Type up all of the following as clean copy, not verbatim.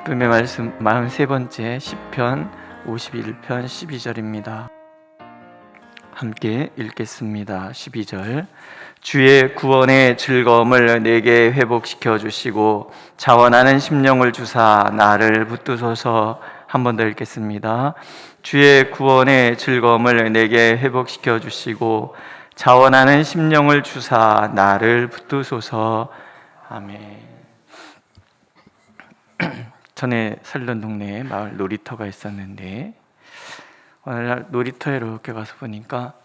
기쁨의 말씀 43번째 시편 51편 12절입니다. 함께 읽겠습니다. 12절. 주의 구원의 즐거움을 내게 회복시켜 주시고 자원하는 심령을 주사 나를 붙드소서. 한 번 더 읽겠습니다. 주의 구원의 즐거움을 내게 회복시켜 주시고 자원하는 심령을 주사 나를 붙드소서. 아멘. 전에 살던 동네에 마을 놀이터가 있었는데 오늘날 놀이터에 이렇게 가서 보니까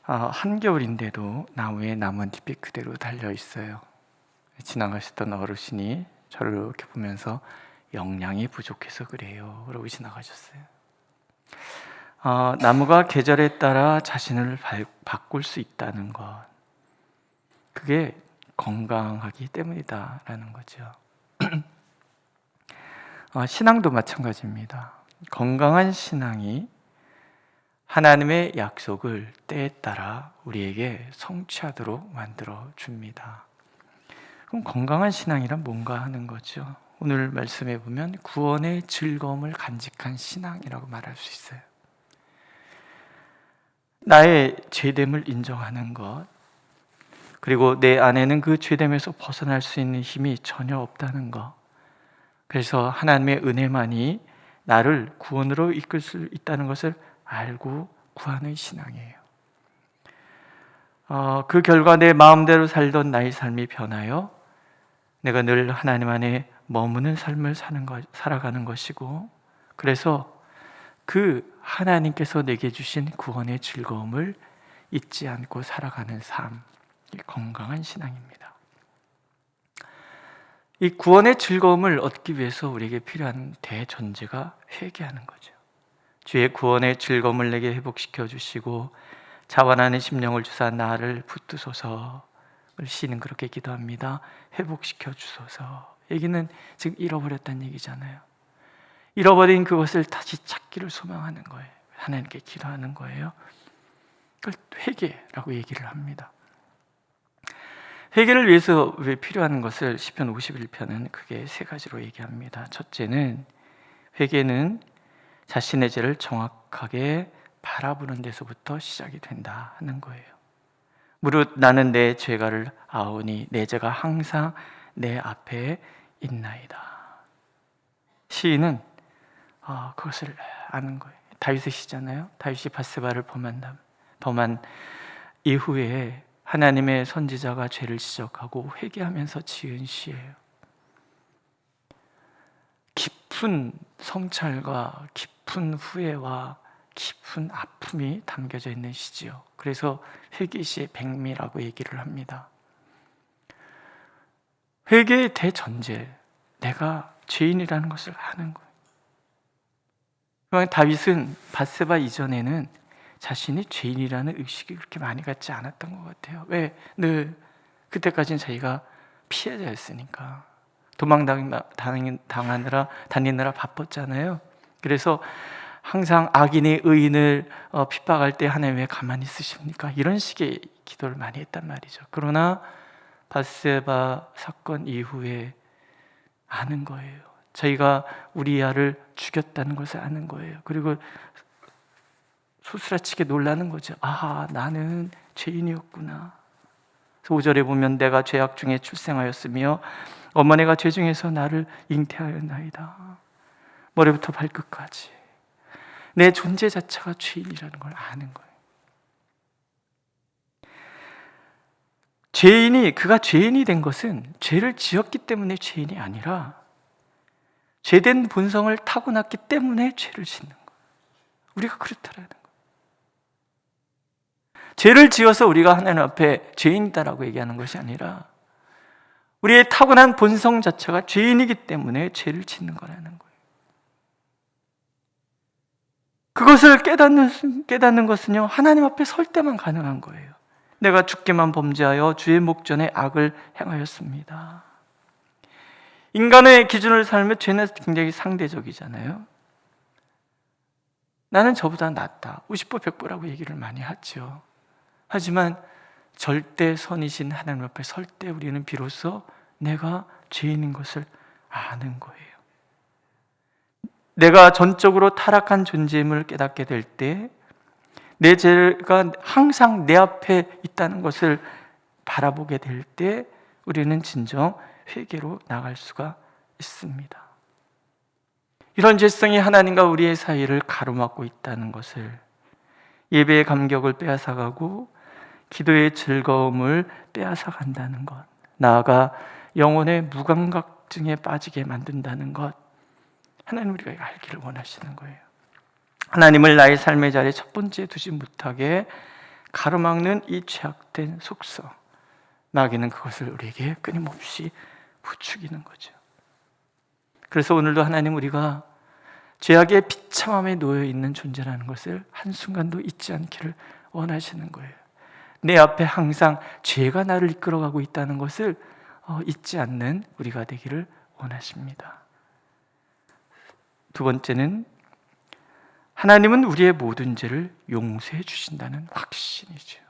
한겨울인데도 나무에 나뭇잎이 그대로 달려 있어요. 지나가셨던 어르신이 저를 이렇게 보면서 영양이 부족해서 그래요 그러고 지나가셨어요. 나무가 계절에 따라 자신을 바꿀 수 있다는 것, 그게 건강하기 때문이다라는 거죠. 신앙도 마찬가지입니다. 건강한 신앙이 하나님의 약속을 때에 따라 우리에게 성취하도록 만들어 줍니다. 그럼 건강한 신앙이란 뭔가 하는 거죠. 오늘 말씀해 보면 구원의 즐거움을 간직한 신앙이라고 말할 수 있어요. 나의 죄됨을 인정하는 것, 그리고 내 안에는 그 죄됨에서 벗어날 수 있는 힘이 전혀 없다는 것, 그래서 하나님의 은혜만이 나를 구원으로 이끌 수 있다는 것을 알고 구하는 신앙이에요. 그 결과 내 마음대로 살던 나의 삶이 변하여 내가 늘 하나님 안에 머무는 삶을 살아가는 것이고, 그래서 그 하나님께서 내게 주신 구원의 즐거움을 잊지 않고 살아가는 삶, 건강한 신앙입니다. 이 구원의 즐거움을 얻기 위해서 우리에게 필요한 대전제가 회개하는 거죠. 주의 구원의 즐거움을 내게 회복시켜 주시고 자원하는 심령을 주사 나를 붙드소서. 시는 그렇게 기도합니다. 회복시켜 주소서. 얘기는 지금 잃어버렸다는 얘기잖아요. 잃어버린 그것을 다시 찾기를 소망하는 거예요. 하나님께 기도하는 거예요. 그걸 회개라고 얘기를 합니다. 회개를 위해서 왜 필요한 것을 시편 51편은 크게 세 가지로 얘기합니다. 첫째는 회개는 자신의 죄를 정확하게 바라보는 데서부터 시작이 된다 하는 거예요. 무릇 나는 내 죄가를 아오니 내 죄가 항상 내 앞에 있나이다. 시인은 그것을 아는 거예요. 다윗의 시잖아요. 다윗이 밧세바를 범한 이후에 하나님의 선지자가 죄를 지적하고 회개하면서 지은 시예요. 깊은 성찰과 깊은 후회와 깊은 아픔이 담겨져 있는 시지요. 그래서 회개시의 백미라고 얘기를 합니다. 회개의 대전제, 내가 죄인이라는 것을 아는 거예요. 다윗은 밧세바 이전에는 자신이 죄인이라는 의식이 그렇게 많이 갖지 않았던 것 같아요. 왜? 늘 그때까지는 자기가 피해자였으니까 다니느라 바빴잖아요. 그래서 항상 악인이 의인을 핍박할 때 하나님 왜 가만히 있으십니까? 이런 식의 기도를 많이 했단 말이죠. 그러나 밧세바 사건 이후에 아는 거예요. 자기가 우리야를 죽였다는 것을 아는 거예요. 그리고 소스라치게 놀라는 거죠. 나는 죄인이었구나. 5절에 보면 내가 죄악 중에 출생하였으며 어머니가 죄 중에서 나를 잉태하였나이다. 머리부터 발끝까지 내 존재 자체가 죄인이라는 걸 아는 거예요. 그가 죄인이 된 것은 죄를 지었기 때문에 죄인이 아니라 죄된 본성을 타고났기 때문에 죄를 짓는 거예요. 우리가 그렇다라는 거예요. 죄를 지어서 우리가 하나님 앞에 죄인이다라고 얘기하는 것이 아니라 우리의 타고난 본성 자체가 죄인이기 때문에 죄를 짓는 거라는 거예요. 그것을 깨닫는 것은요, 하나님 앞에 설 때만 가능한 거예요. 내가 주께만 범죄하여 주의 목전에 악을 행하였습니다. 인간의 기준을 살면 죄는 굉장히 상대적이잖아요. 나는 저보다 낫다, 50보 100보라고 얘기를 많이 하죠. 하지만 절대 선이신 하나님 앞에 설 때 우리는 비로소 내가 죄인인 것을 아는 거예요. 내가 전적으로 타락한 존재임을 깨닫게 될 때, 내 죄가 항상 내 앞에 있다는 것을 바라보게 될 때 우리는 진정 회개로 나갈 수가 있습니다. 이런 죄성이 하나님과 우리의 사이를 가로막고 있다는 것을, 예배의 감격을 빼앗아가고 기도의 즐거움을 빼앗아간다는 것, 나아가 영혼의 무감각증에 빠지게 만든다는 것, 하나님 우리가 알기를 원하시는 거예요. 하나님을 나의 삶의 자리에 첫 번째 두지 못하게 가로막는 이 죄악된 속성, 마귀는 그것을 우리에게 끊임없이 부추기는 거죠. 그래서 오늘도 하나님, 우리가 죄악의 비참함에 놓여 있는 존재라는 것을 한순간도 잊지 않기를 원하시는 거예요. 내 앞에 항상 죄가 나를 이끌어가고 있다는 것을 잊지 않는 우리가 되기를 원하십니다. 두 번째는, 하나님은 우리의 모든 죄를 용서해 주신다는 확신이죠.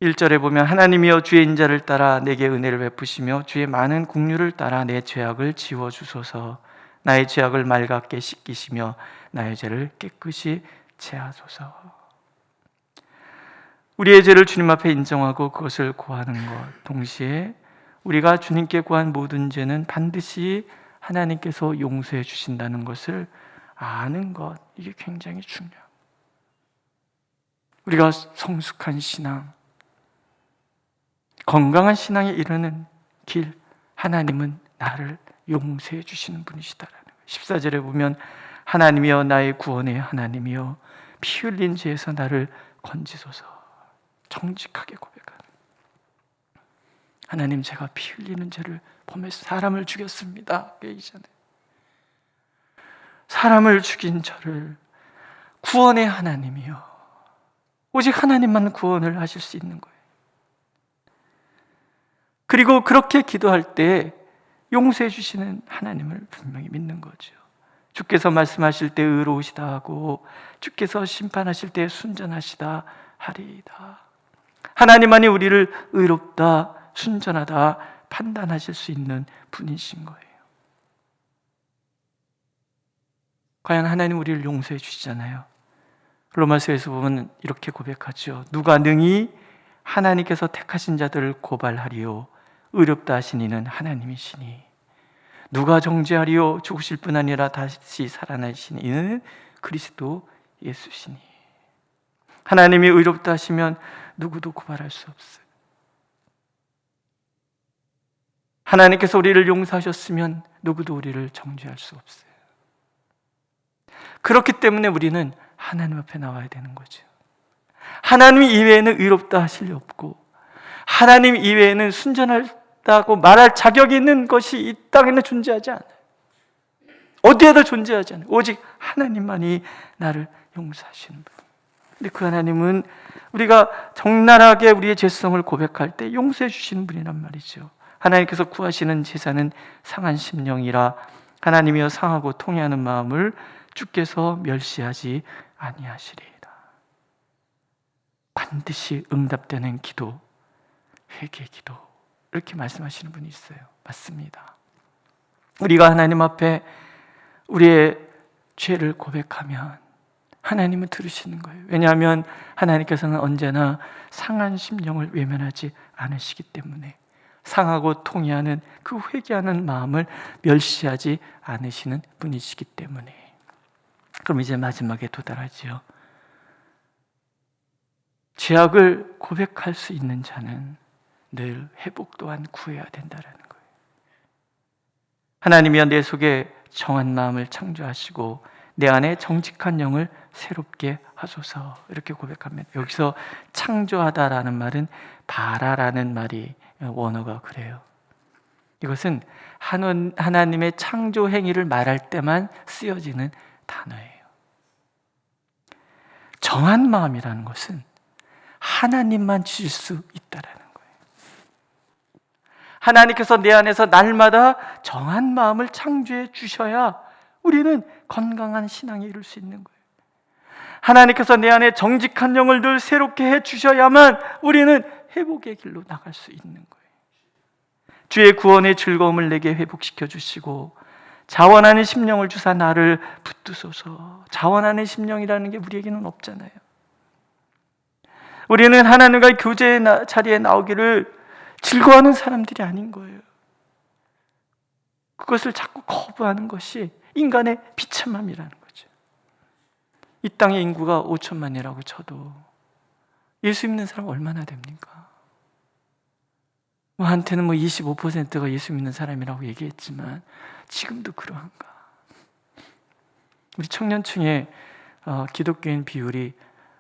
1절에 보면, 하나님이여 주의 인자를 따라 내게 은혜를 베푸시며 주의 많은 긍휼을 따라 내 죄악을 지워주소서. 나의 죄악을 맑게 씻기시며 나의 죄를 깨끗이 제하소서. 우리의 죄를 주님 앞에 인정하고 그것을 고하는 것, 동시에 우리가 주님께 구한 모든 죄는 반드시 하나님께서 용서해 주신다는 것을 아는 것, 이게 굉장히 중요합니다. 우리가 성숙한 신앙, 건강한 신앙에 이르는 길, 하나님은 나를 용서해 주시는 분이시다라는 거예요. 14절에 보면, 하나님이여 나의 구원의 하나님이여 피 흘린 죄에서 나를 건지소서. 정직하게 고백하는, 하나님, 제가 피 흘리는 죄를 범해서 사람을 죽였습니다. 사람을 죽인 저를 구원의 하나님이여, 오직 하나님만 구원을 하실 수 있는 거예요. 그리고 그렇게 기도할 때 용서해 주시는 하나님을 분명히 믿는 거죠. 주께서 말씀하실 때 의로우시다 하고 주께서 심판하실 때 순전하시다 하리이다. 하나님만이 우리를 의롭다, 순전하다 판단하실 수 있는 분이신 거예요. 과연 하나님 우리를 용서해 주시잖아요. 로마서에서 보면 이렇게 고백하죠. 누가 능히 하나님께서 택하신 자들을 고발하리요, 의롭다 하신 이는 하나님이시니, 누가 정죄하리요, 죽으실 뿐 아니라 다시 살아나신 이는 그리스도 예수시니. 하나님이 의롭다 하시면 누구도 고발할 수 없어요. 하나님께서 우리를 용서하셨으면 누구도 우리를 정죄할 수 없어요. 그렇기 때문에 우리는 하나님 앞에 나와야 되는 거죠. 하나님 이외에는 의롭다 하실 리 없고, 하나님 이외에는 순전하다고 말할 자격이 있는 것이 이 땅에는 존재하지 않아요. 어디에도 존재하지 않아요. 오직 하나님만이 나를 용서하시는 분. 근데 그 하나님은 우리가 적나라하게 우리의 죄성을 고백할 때 용서해 주시는 분이란 말이죠. 하나님께서 구하시는 제사는 상한 심령이라, 하나님이여 상하고 통회하는 마음을 주께서 멸시하지 아니하시리이다. 반드시 응답되는 기도, 회개 기도, 이렇게 말씀하시는 분이 있어요. 맞습니다. 우리가 하나님 앞에 우리의 죄를 고백하면 하나님은 들으시는 거예요. 왜냐하면 하나님께서는 언제나 상한 심령을 외면하지 않으시기 때문에, 상하고 통회하는 그 회개하는 마음을 멸시하지 않으시는 분이시기 때문에. 그럼 이제 마지막에 도달하지요. 죄악을 고백할 수 있는 자는 늘 회복 또한 구해야 된다라는 거예요. 하나님이여 내 속에 정한 마음을 창조하시고 내 안에 정직한 영을 새롭게 하소서, 이렇게 고백하면, 여기서 창조하다라는 말은 바라라는 말이 원어가 그래요. 이것은 하나님의 창조 행위를 말할 때만 쓰여지는 단어예요. 정한 마음이라는 것은 하나님만 주실 수 있다라는 거예요. 하나님께서 내 안에서 날마다 정한 마음을 창조해 주셔야 우리는 건강한 신앙에 이룰 수 있는 거예요. 하나님께서 내 안에 정직한 영을 늘 새롭게 해 주셔야만 우리는 회복의 길로 나갈 수 있는 거예요. 주의 구원의 즐거움을 내게 회복시켜 주시고 자원하는 심령을 주사 나를 붙드소서. 자원하는 심령이라는 게 우리에게는 없잖아요. 우리는 하나님과의 교제의 자리에 나오기를 즐거워하는 사람들이 아닌 거예요. 그것을 자꾸 거부하는 것이 인간의 비참함이라는 거죠. 이 땅의 인구가 5천만이라고 쳐도 예수 믿는 사람 얼마나 됩니까? 한테는 25%가 예수 믿는 사람이라고 얘기했지만 지금도 그러한가? 우리 청년층의 기독교인 비율이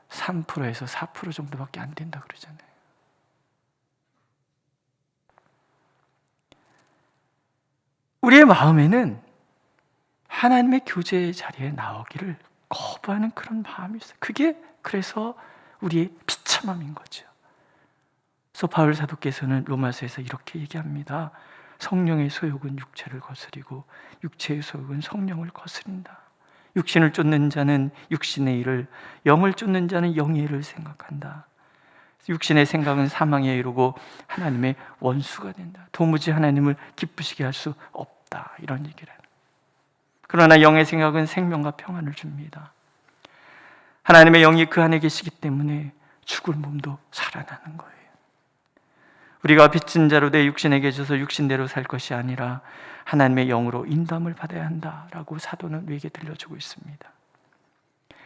3%에서 4% 정도밖에 안 된다 그러잖아요. 우리의 마음에는 하나님의 교제의 자리에 나오기를 거부하는 그런 마음이 있어요. 그게 그래서 우리의 비참함인 거죠. 그래서 바울 사도께서는 로마서에서 이렇게 얘기합니다. 성령의 소욕은 육체를 거스리고 육체의 소욕은 성령을 거스린다. 육신을 쫓는 자는 육신의 일을, 영을 쫓는 자는 영의 일을 생각한다. 육신의 생각은 사망에 이르고 하나님의 원수가 된다. 도무지 하나님을 기쁘시게 할 수 없다. 이런 얘기를 해요. 그러나 영의 생각은 생명과 평안을 줍니다. 하나님의 영이 그 안에 계시기 때문에 죽을 몸도 살아나는 거예요. 우리가 빚진 자로 내 육신에 계셔서 육신대로 살 것이 아니라 하나님의 영으로 인도함을 받아야 한다라고 사도는 우리에게 들려주고 있습니다.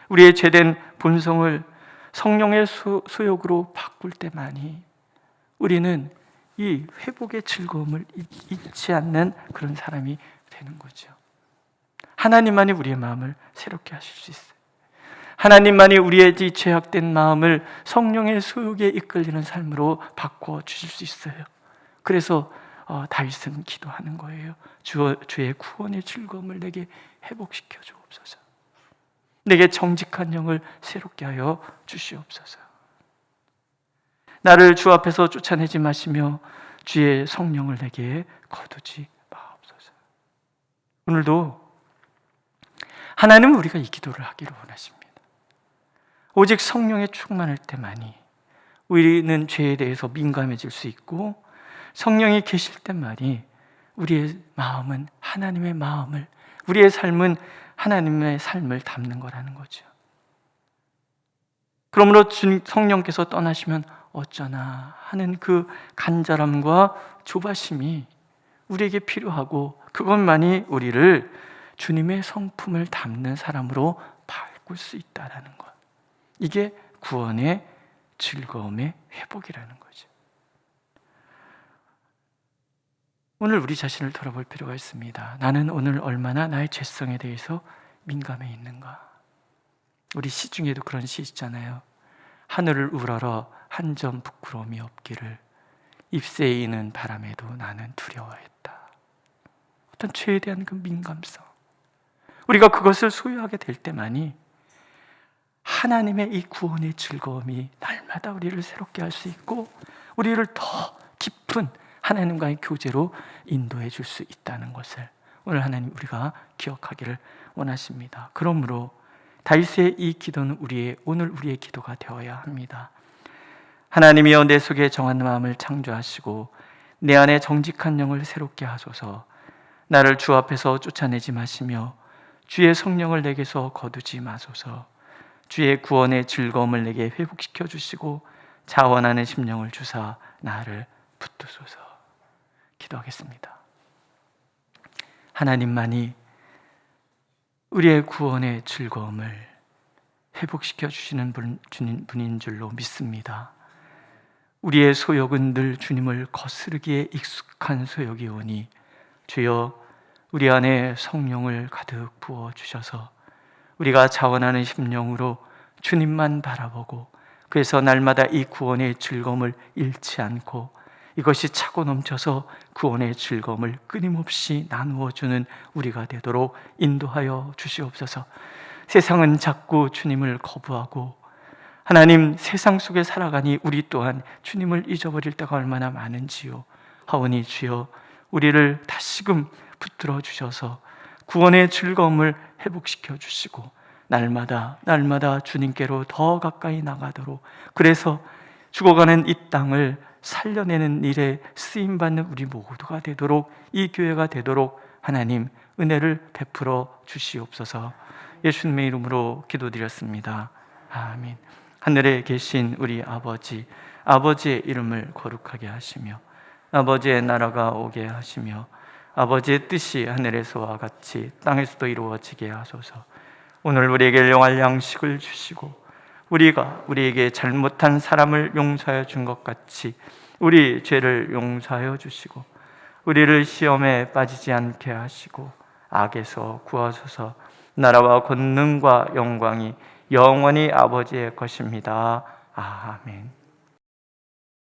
우리의 죄된 본성을 성령의 소욕으로 바꿀 때만이 우리는 이 회복의 즐거움을 잊지 않는 그런 사람이 되는 거죠. 하나님만이 우리의 마음을 새롭게 하실 수 있어요. 하나님만이 우리의 이 죄악된 마음을 성령의 소욕에 이끌리는 삶으로 바꿔 주실 수 있어요. 그래서 다윗은 기도하는 거예요. 주의 구원의 즐거움을 내게 회복시켜 주옵소서. 내게 정직한 영을 새롭게 하여 주시옵소서. 나를 주 앞에서 쫓아내지 마시며 주의 성령을 내게 거두지 마옵소서. 오늘도 하나님은 우리가 이 기도를 하기를 원하십니다. 오직 성령의 충만할 때만이 우리는 죄에 대해서 민감해질 수 있고, 성령이 계실 때만이 우리의 마음은 하나님의 마음을, 우리의 삶은 하나님의 삶을 담는 거라는 거죠. 그러므로 성령께서 떠나시면 어쩌나 하는 그 간절함과 조바심이 우리에게 필요하고, 그것만이 우리를 주님의 성품을 담는 사람으로 바꿀 수 있다는 것. 이게 구원의 즐거움의 회복이라는 거죠. 오늘 우리 자신을 돌아볼 필요가 있습니다. 나는 오늘 얼마나 나의 죄성에 대해서 민감해 있는가? 우리 시 중에도 그런 시 있잖아요. 하늘을 우러러 한 점 부끄러움이 없기를, 잎새에 이는 바람에도 나는 두려워했다. 어떤 죄에 대한 그 민감성, 우리가 그것을 소유하게 될 때만이 하나님의 이 구원의 즐거움이 날마다 우리를 새롭게 할 수 있고, 우리를 더 깊은 하나님과의 교제로 인도해 줄 수 있다는 것을 오늘 하나님 우리가 기억하기를 원하십니다. 그러므로 다윗의 이 기도는 오늘 우리의 기도가 되어야 합니다. 하나님이여, 내 속에 정한 마음을 창조하시고 내 안에 정직한 영을 새롭게 하소서. 나를 주 앞에서 쫓아내지 마시며 주의 성령을 내게서 거두지 마소서. 주의 구원의 즐거움을 내게 회복시켜 주시고 자원하는 심령을 주사 나를 붙드소서. 기도하겠습니다. 하나님만이 우리의 구원의 즐거움을 회복시켜 주시는 분인 줄로 믿습니다. 우리의 소욕은 늘 주님을 거스르기에 익숙한 소욕이오니 주여, 우리 안에 성령을 가득 부어 주셔서 우리가 자원하는 심령으로 주님만 바라보고, 그래서 날마다 이 구원의 즐거움을 잃지 않고 이것이 차고 넘쳐서 구원의 즐거움을 끊임없이 나누어 주는 우리가 되도록 인도하여 주시옵소서. 세상은 자꾸 주님을 거부하고 하나님, 세상 속에 살아가니 우리 또한 주님을 잊어버릴 때가 얼마나 많은지요. 하오니 주여, 우리를 다시금 붙들어 주셔서 구원의 즐거움을 회복시켜 주시고 날마다 주님께로 더 가까이 나가도록, 그래서 죽어가는 이 땅을 살려내는 일에 쓰임받는 우리 모두가 되도록, 이 교회가 되도록 하나님 은혜를 베풀어 주시옵소서. 예수님의 이름으로 기도드렸습니다. 아멘. 하늘에 계신 우리 아버지, 아버지의 이름을 거룩하게 하시며 아버지의 나라가 오게 하시며 아버지의 뜻이 하늘에서와 같이 땅에서도 이루어지게 하소서. 오늘 우리에게 일용할 양식을 주시고 우리가 우리에게 잘못한 사람을 용서하여 준 것 같이 우리 죄를 용서하여 주시고 우리를 시험에 빠지지 않게 하시고 악에서 구하소서. 나라와 권능과 영광이 영원히 아버지의 것입니다. 아멘.